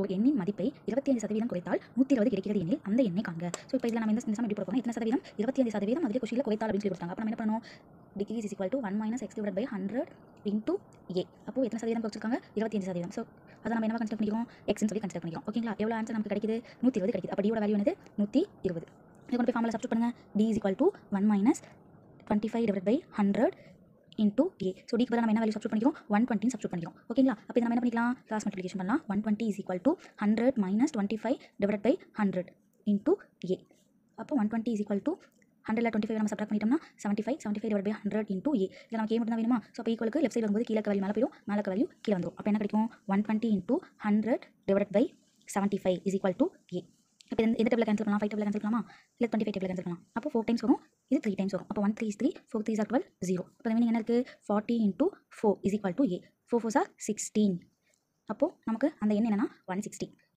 ஒரு எண்ணின் மதிப்பை 25% குறைத்தால் 120 கிடைக்கிறது எனில் அந்த எண்ணை காண்க. ஸோ இப்போ இதில் நம்ம இந்த சம் எப்படி போகிறோம், எத்தனை சதவீதம் 25% அதில் கொஸ்டினில் குறைத்தால் அப்படின்னு சொல்லி கொடுத்தாங்க. அப்போ நம்ம என்ன பண்ணணும், degree is equal to 1 - x/100 into a. அப்போ எத்தனை சதவீதம் குறைச்சிருக்காங்க, 25%. ஸோ அதை நம்ம என்ன கன்சிடர் பண்ணிக்கிறோம், எக்ஸ்ன்னு சொல்லி கன்சிடர் பண்ணிக்கிறோம். ஓகேங்களா, எவ்வளோ ஆன்சர் நமக்கு கிடைக்குது, 120 கிடைக்குது. அப்போ டியோட வேல்யூ என்னது, 120. இதை கொண்டு போய் ஃபார்முலா சப்ஸ்டிட்யூட் பண்ணுங்க. T is equal to 1 - 25/100 into A. So டிக்கு பதிலாக நம்ம என்ன வேல்யூ சப்ஸ்டிட்யூட் பண்ணிக்கிறோம், 120 சப்ஸ்டிட்யூட் பண்ணிக்கிறோம். ஓகேங்களா, அப்போ இதை நம்ம என்ன பண்ணிக்கலாம், கிராஸ் மல்டிப்ளிகேஷன் பண்ணலாம். 120 is equal to 100 - 25/100 into a. அப்போ 120 இஸ் ஈக்குவல் டு 100ல் 25 நம்ம சப்ராக்ட் பண்ணிட்டோம்னா 75/100 இன்டூ ஏ. இதில் நமக்கு ஏ மட்டும் தான் வேணுமா, ஸோ அப்போ ஈக்குவலுக்கு லெஃப்ட் சைடு வரும்போது கீழே வேல்யூ மேலே போயிடும், மேலே வேல்யூ கீழே வந்துடும். அப்போ என்ன கிடைக்கும், 120 இன்டூ 100/75 இஸ் ஈக்குவல் டு ஏ. இப்போ எந்த டேபிள் கேன்சல் பண்ணலாம், 5 டேபிள் கேன்சல் பண்ணலாமா, இல்லை 25 டேபிள் கேன்சல் பண்ணலாம். அப்போ 4 டைம்ஸ் வரும், இது 3 டைம்ஸ் வரும். அப்போ 1 3 is 3, 4 3 are 12, 0. இப்போ மீனிங் என்ன இருக்குது, 40 into 4 is equal to A. 4 4 are 16. அப்போது நமக்கு அந்த எண் என்னன்னா 160.